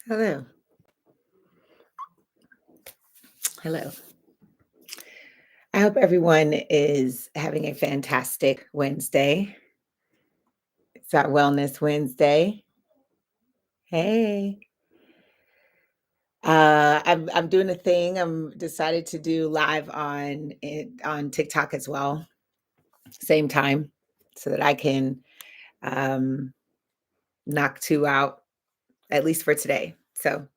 Hello. Hello. I hope everyone is having a fantastic Wednesday. It's our Wellness Wednesday. Hey. I'm doing a thing. I'm decided to do live on TikTok as well, same time, so that I can um, knock two out at least for today. So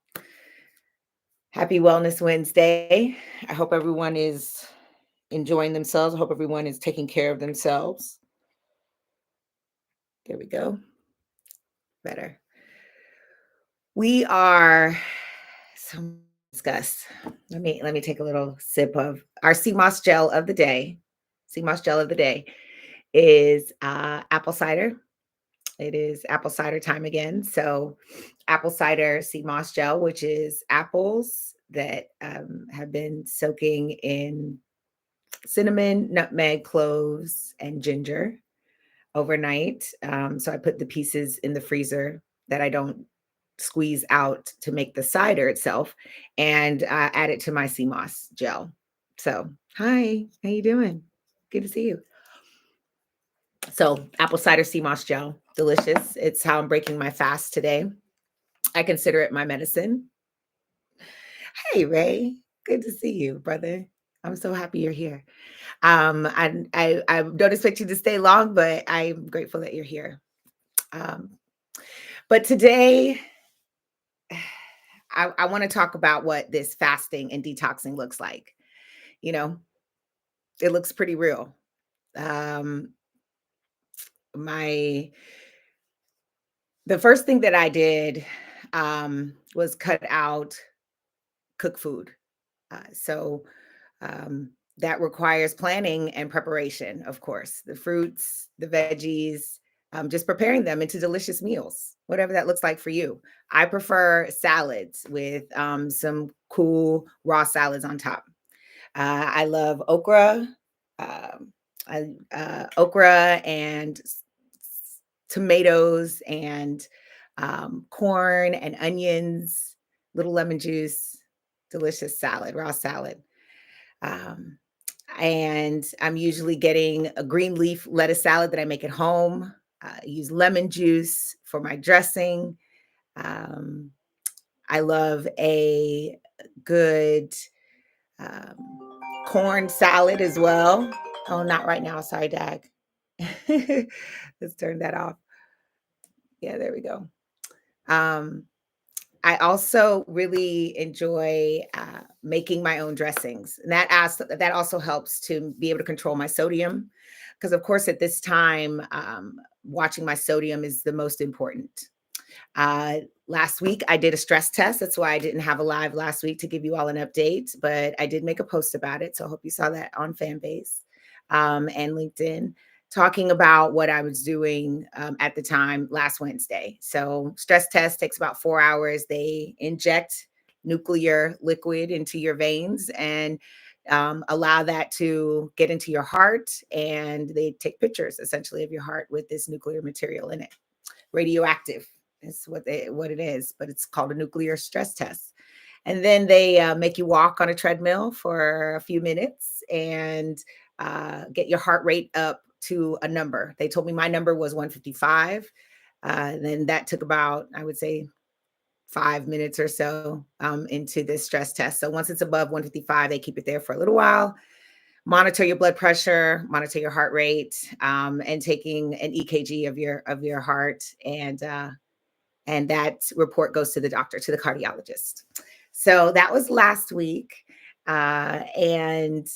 happy Wellness Wednesday. I hope everyone is enjoying themselves. I hope everyone is taking care of themselves. There we go. Better. We are so much to discuss. Let me take a little sip of our sea moss gel of the day. Sea moss gel of the day is apple cider. It is apple cider time again. So, apple cider sea moss gel, which is apples that have been soaking in cinnamon, nutmeg, cloves, and ginger overnight. So I put the pieces in the freezer that I don't squeeze out to make the cider itself, and add it to my sea moss gel. So, hi, how you doing? Good to see you. So, apple cider sea moss gel, delicious. It's how I'm breaking my fast today. I consider it my medicine. Hey, Ray, good to see you, brother. I'm so happy you're here. I don't expect you to stay long, but I'm grateful that you're here. Um, but today, I want to talk about what this fasting and detoxing looks like. You know, it looks pretty real. Um, my the first thing that I did was cut out cooked food. So that requires planning and preparation, of course. The fruits, the veggies, just preparing them into delicious meals, whatever that looks like for you. I prefer salads with some cool raw salads on top. I love okra, um, okra and tomatoes and corn and onions, little lemon juice, delicious salad, raw salad. Um, and I'm usually getting a green leaf lettuce salad that I make at home. I use lemon juice for my dressing. Um, I love a good um, corn salad as well. Oh, not right now. Sorry, Dag. Let's turn that off. Yeah, there we go. Um, I also really enjoy making my own dressings, and that also helps to be able to control my sodium, because of course at this time, watching my sodium is the most important. Uh, Last week I did a stress test. That's why I didn't have a live last week to give you all an update, but I did make a post about it. So I hope you saw that on Fanbase and LinkedIn, talking about what I was doing at the time last Wednesday. So stress test takes about 4 hours. They inject nuclear liquid into your veins and allow that to get into your heart, and they take pictures essentially of your heart with this nuclear material in it, radioactive is what it is, but it's called a nuclear stress test. And then they make you walk on a treadmill for a few minutes and get your heart rate up to a number. They told me my number was 155. Then that took about, I would say, 5 minutes or so into this stress test. So once it's above 155, they keep it there for a little while, monitor your blood pressure, monitor your heart rate, and taking an EKG of your heart, and that report goes to the doctor, to the cardiologist. So that was last week, and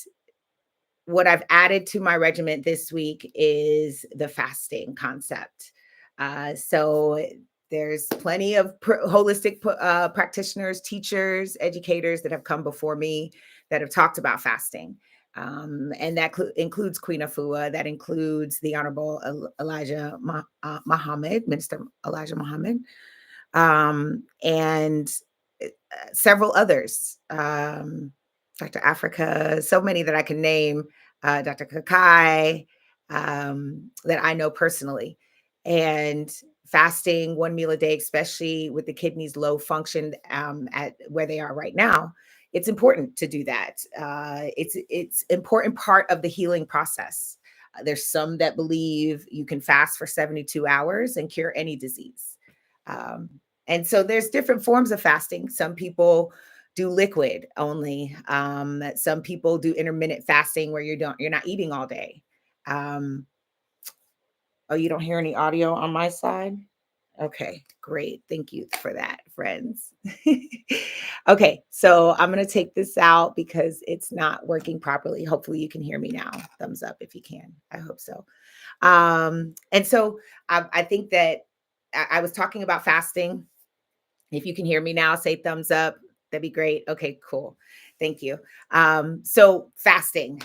what I've added to my regimen this week is the fasting concept. So there's plenty of holistic practitioners, teachers, educators that have come before me that have talked about fasting. And that includes Queen Afua, that includes the Honorable Elijah Muhammad, Minister Elijah Muhammad, and several others. Dr. Africa, so many that I can name, Dr. Kakai, that I know personally. And fasting 1 meal a day, especially with the kidneys low function at where they are right now, it's important to do that. It's important part of the healing process. There's some that believe you can fast for 72 hours and cure any disease. Um, and so there's different forms of fasting. Some people do liquid only. Some people do intermittent fasting where you're not eating all day. Um, oh, you don't hear any audio on my side? Okay, great. Thank you for that, friends. Okay, so I'm going to take this out because it's not working properly. Hopefully, you can hear me now. Thumbs up if you can. I hope so. And so I think that I was talking about fasting. If you can hear me now, say thumbs up. That'd be great. Okay, cool. Thank you. So fasting,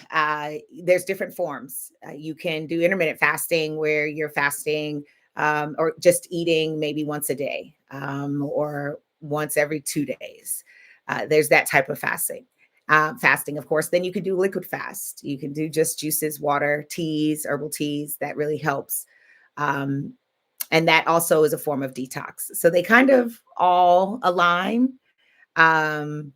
there's different forms. You can do intermittent fasting where you're fasting or just eating maybe once a day or once every 2 days. There's that type of fasting. Fasting, of course. Then you can do liquid fast. You can do just juices, water, teas, herbal teas. That really helps. Um, and that also is a form of detox. So they kind of all align. Um,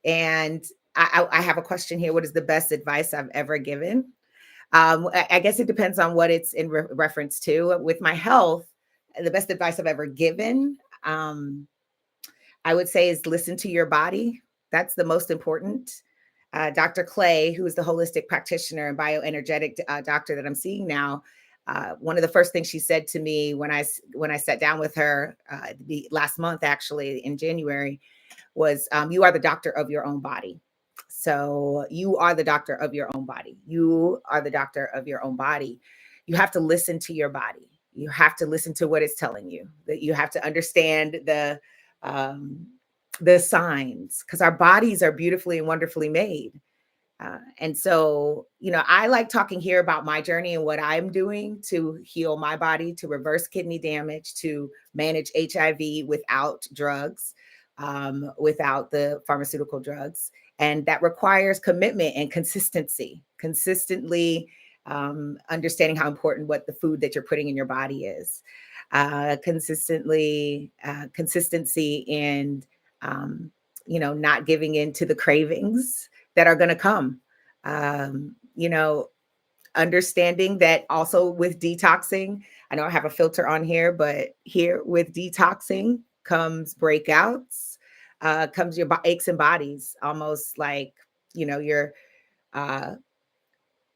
and I have a question here. What is the best advice I've ever given? I guess it depends on what it's in reference to. With my health, the best advice I've ever given, I would say, is listen to your body. That's the most important. Dr. Clay, who is the holistic practitioner and bioenergetic doctor that I'm seeing now, one of the first things she said to me when I sat down with her the last month, actually in January, was you are the doctor of your own body. So you are the doctor of your own body. You are the doctor of your own body. You have to listen to your body. You have to listen to what it's telling you. That you have to understand um, the signs because our bodies are beautifully and wonderfully made. And so, I like talking here about my journey and what I'm doing to heal my body, to reverse kidney damage, to manage HIV without drugs, without the pharmaceutical drugs. And that requires commitment and consistency, consistently understanding how important what the food that you're putting in your body is, consistency and, not giving in to the cravings that are going to come. Um, you know, Understanding that also with detoxing, I know I have a filter on here, but here with detoxing comes breakouts, comes your aches and bodies, almost like, you're uh,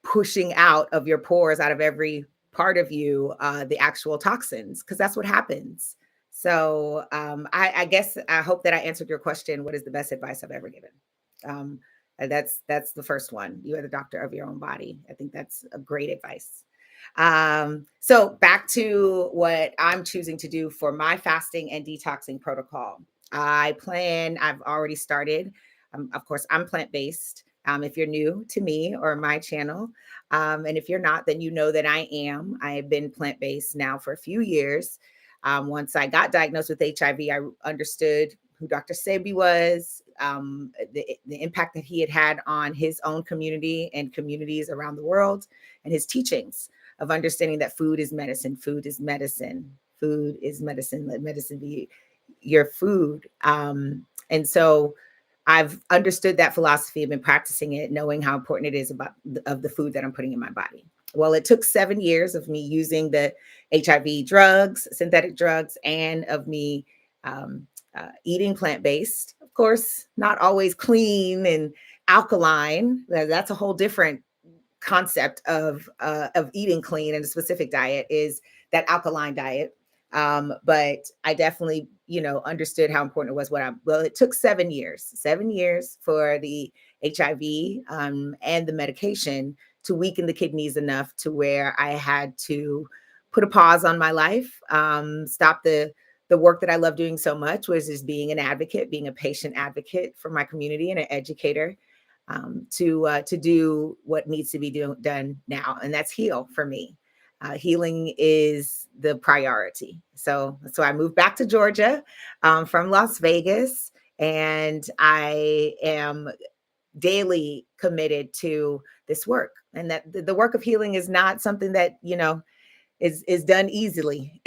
pushing out of your pores, out of every part of you, the actual toxins, because that's what happens. So I guess I hope that I answered your question. What is the best advice I've ever given? Um, that's the first one. You are the doctor of your own body. I think that's a great advice. So back to what I'm choosing to do for my fasting and detoxing protocol. I've already started. Of course, I'm plant based. If you're new to me or my channel, and if you're not, then you know that I am. I have been plant based now for a few years. Once I got diagnosed with HIV, I understood who Dr. Sebi was, the impact that he had had on his own community and communities around the world, and his teachings of understanding that food is medicine, food is medicine, food is medicine, let medicine be your food. And so I've understood that philosophy, I've been practicing it, knowing how important it is of the food that I'm putting in my body. Well, it took 7 years of me using the HIV drugs, synthetic drugs, and of me eating plant-based. Of course, not always clean and alkaline. That's a whole different concept of eating clean, and a specific diet is that alkaline diet. But I definitely, understood how important it was. Well, it took 7 years for the HIV and the medication to weaken the kidneys enough to where I had to put a pause on my life, stop the work that I love doing so much, was just being an advocate, being a patient advocate for my community and an educator, to do what needs to be done now, and that's heal for me. Healing is the priority. So I moved back to Georgia from Las Vegas, and I am daily committed to this work. And that the work of healing is not something that is done easily.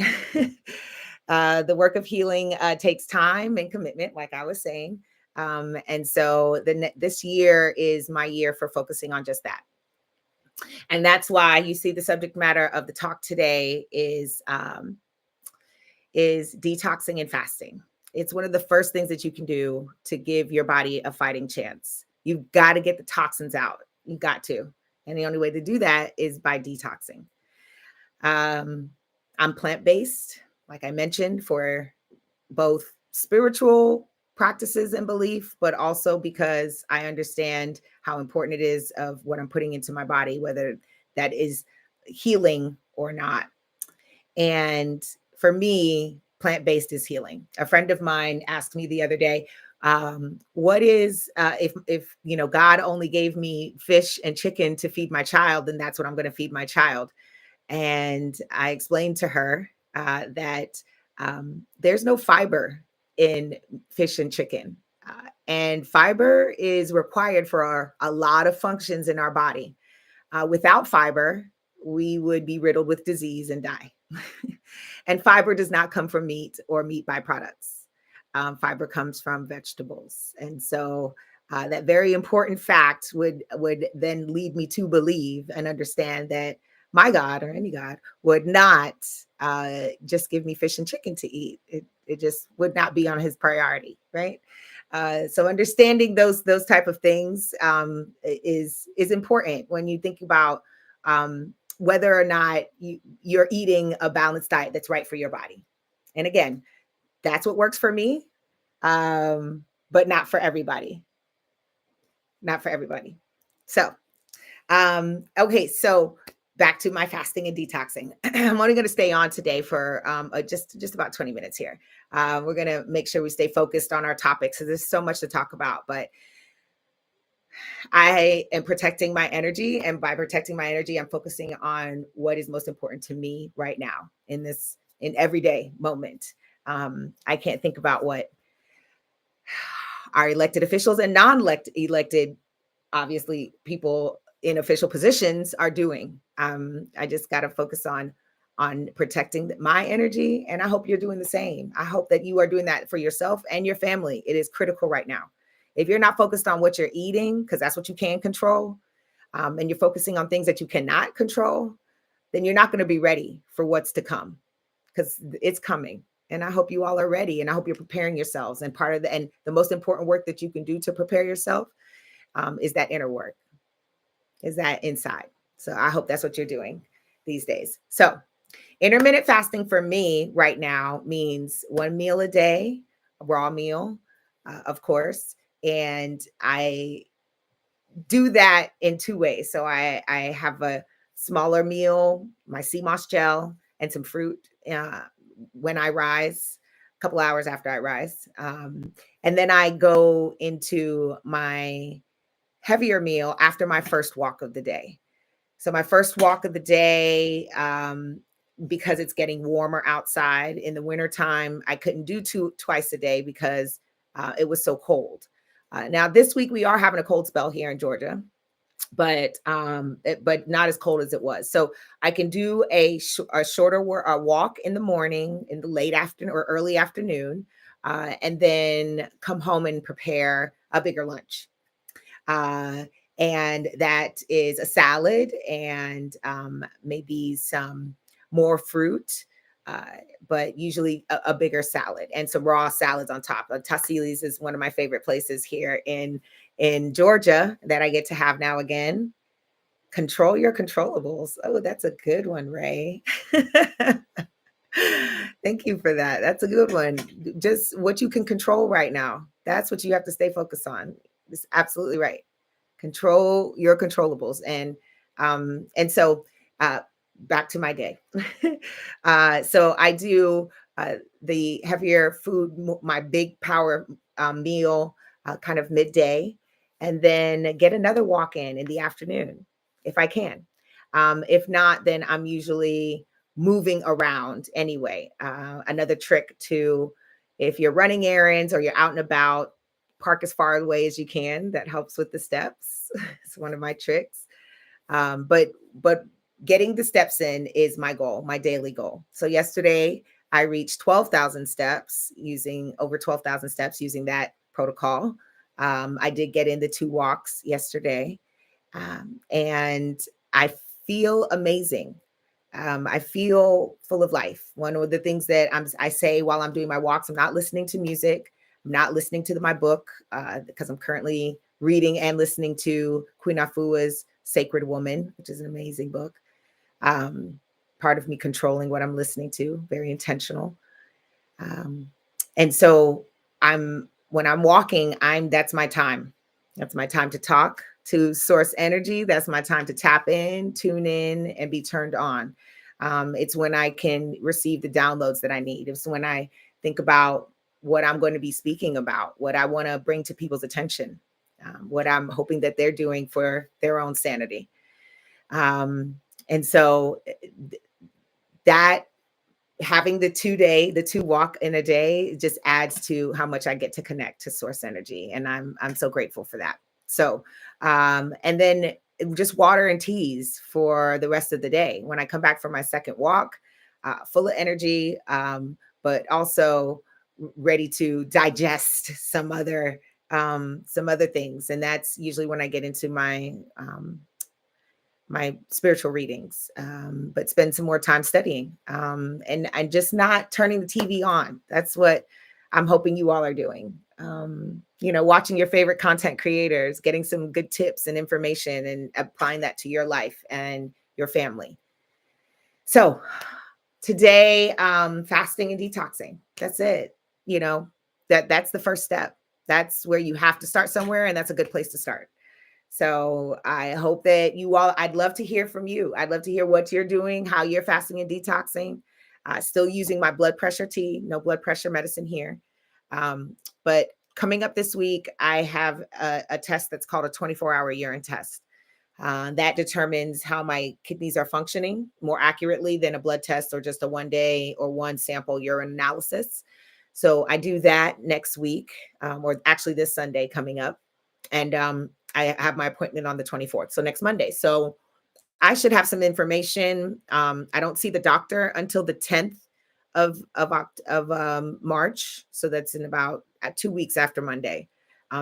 The work of healing takes time and commitment, like I was saying. And so this year is my year for focusing on just that. And that's why you see the subject matter of the talk today is detoxing and fasting. It's one of the first things that you can do to give your body a fighting chance. You've got to get the toxins out. You've got to. And the only way to do that is by detoxing. Um, I'm plant based, like I mentioned, for both spiritual practices and belief, but also because I understand how important it is of what I'm putting into my body, whether that is healing or not. And for me, plant based is healing. A friend of mine asked me the other day, what is if God only gave me fish and chicken to feed my child, then that's what I'm going to feed my child. And I explained to her that there's no fiber in fish and chicken. And fiber is required for a lot of functions in our body. Without fiber, we would be riddled with disease and die. And fiber does not come from meat or meat byproducts. Fiber comes from vegetables. And so that very important fact would then lead me to believe and understand that my God or any God would not just give me fish and chicken to eat. It just would not be on his priority, right? So understanding those type of things is important when you think about whether or not you're eating a balanced diet that's right for your body. And again, that's what works for me, but not for everybody. Not for everybody. So, okay, so back to my fasting and detoxing. I'm only going to stay on today for just about 20 minutes here. We're going to make sure we stay focused on our topics because there's so much to talk about. But I am protecting my energy, and by protecting my energy, I'm focusing on what is most important to me right now in everyday moment. I can't think about what our elected officials and non-elected, obviously, people in official positions are doing. I just got to focus on protecting my energy, and I hope you're doing the same. I hope that you are doing that for yourself and your family. It is critical right now. If you're not focused on what you're eating, because that's what you can control, and you're focusing on things that you cannot control, then you're not going to be ready for what's to come, because it's coming. And I hope you all are ready, and I hope you're preparing yourselves. And the most important work that you can do to prepare yourself is that inner work, is that inside. So I hope that's what you're doing these days. So intermittent fasting for me right now means one meal a day, a raw meal, of course. And I do that in two ways. So I have a smaller meal, my sea moss gel, and some fruit when I rise, a couple hours after I rise. And then I go into my heavier meal after my first walk of the day. So my first walk of the day, because it's getting warmer outside in the wintertime, I couldn't do twice a day because it was so cold. Now this week we are having a cold spell here in Georgia, but not as cold as it was. So I can do a shorter walk in the morning, in the late afternoon or early afternoon, and then come home and prepare a bigger lunch. Uh, and that is a salad and maybe some more fruit, uh, but usually a bigger salad and some raw salads on top. Tassili's is one of my favorite places here in Georgia that I get to have now again. Control your controllables. Oh, that's a good one, Ray. Thank you for that. That's a good one. Just what you can control right now. That's what you have to stay focused on. It's absolutely right. Control your controllables. And so back to my day. So I do the heavier food, my big power meal, kind of midday, and then get another walk in the afternoon if I can. If not, then I'm usually moving around anyway. Another trick to, if you're running errands or you're out and about, park as far away as you can. That helps with the steps. It's one of my tricks. But getting the steps in is my goal, my daily goal. So yesterday I reached 12,000 steps using over 12,000 steps using that protocol. I did get in the 2 walks yesterday, and I feel amazing. I feel full of life. One of the things that I say while I'm doing my walks, I'm not listening to music. I'm not listening to my book because I'm currently reading and listening to Queen Afua's Sacred Woman, which is an amazing book. Um, Part of me controlling what I'm listening to, very intentional. Um, and so when I'm walking, that's my time. That's my time to talk to source energy. That's my time to tap in, tune in, and be turned on. It's when I can receive the downloads that I need. It's when I think about what I'm going to be speaking about, what I want to bring to people's attention, what I'm hoping that they're doing for their own sanity. And so that having the 2 walk in a day just adds to how much I get to connect to source energy. And I'm so grateful for that. So, and then just water and teas for the rest of the day. When I come back from my second walk, full of energy, but also ready to digest some other things. And that's usually when I get into my spiritual readings, but spend some more time studying, and just not turning the TV on. That's what I'm hoping you all are doing. Watching your favorite content creators, getting some good tips and information and applying that to your life and your family. So today, fasting and detoxing. That's it. That's the first step. That's where you have to start somewhere, and that's a good place to start. So I hope that I'd love to hear from you. I'd love to hear what you're doing, how you're fasting and detoxing. Still using my blood pressure tea, no blood pressure medicine here. But coming up this week, I have a test that's called a 24-hour urine test. That determines how my kidneys are functioning more accurately than a blood test or just a 1 day or one sample urine analysis. So I do that next week, or actually this Sunday coming up. And I have my appointment on the 24th, so next Monday. So I should have some information. I don't see the doctor until the 10th of March, so that's in about 2 weeks after Monday.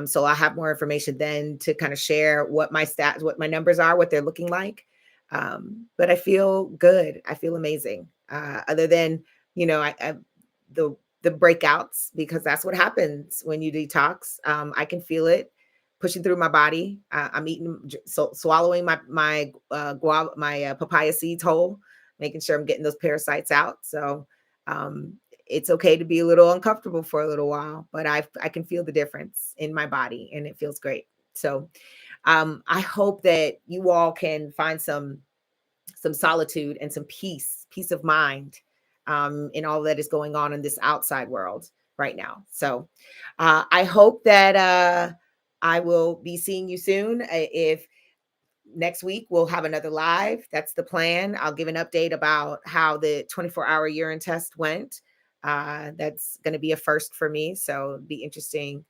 So I'll have more information then to kind of share what my stats, what my numbers are, what they're looking like. But I feel good. I feel amazing. Other than the breakouts, because that's what happens when you detox. I can feel it pushing through my body. I'm swallowing my papaya seeds whole, making sure I'm getting those parasites out. So it's okay to be a little uncomfortable for a little while, but I can feel the difference in my body, and it feels great. So I hope that you all can find some solitude and some peace of mind in all that is going on in this outside world right now. So I hope that I will be seeing you soon. If next week we'll have another live, that's the plan. I'll give an update about how the 24-hour urine test went. That's going to be a first for me. So it'd be interesting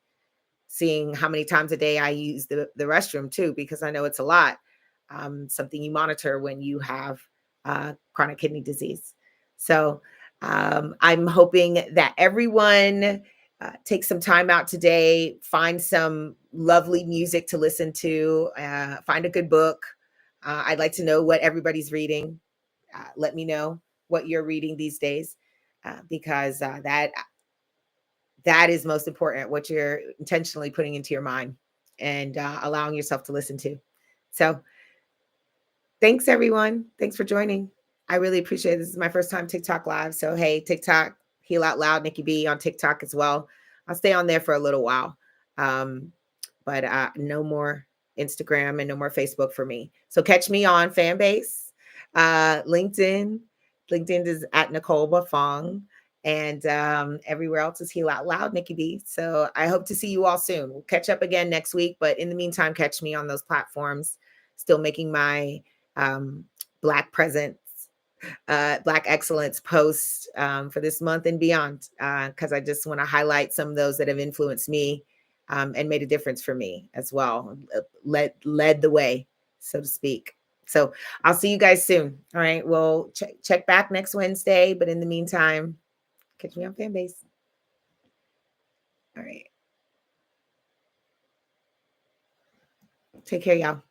seeing how many times a day I use the restroom too, because I know it's a lot. Something you monitor when you have chronic kidney disease. So I'm hoping that everyone take some time out today, find some lovely music to listen to, find a good book. I'd like to know what everybody's reading. Let me know what you're reading these days, because that is most important, what you're intentionally putting into your mind and allowing yourself to listen to. So thanks, everyone. Thanks for joining. I really appreciate it. This is my first time TikTok live. So, hey, TikTok, HealOutLoudNickiB on TikTok as well. I'll stay on there for a little while. But no more Instagram and no more Facebook for me. So catch me on Fanbase, LinkedIn. LinkedIn is at Nicole Bafong. And everywhere else is Heal Out Loud, Nikki B. So I hope to see you all soon. We'll catch up again next week. But in the meantime, catch me on those platforms. Still making my Black presence, Black excellence posts for this month and beyond, because I just want to highlight some of those that have influenced me and made a difference for me as well. Led the way, so to speak. So I'll see you guys soon. All right. We'll check back next Wednesday. But in the meantime, catch me on Fanbase. All right. Take care, y'all.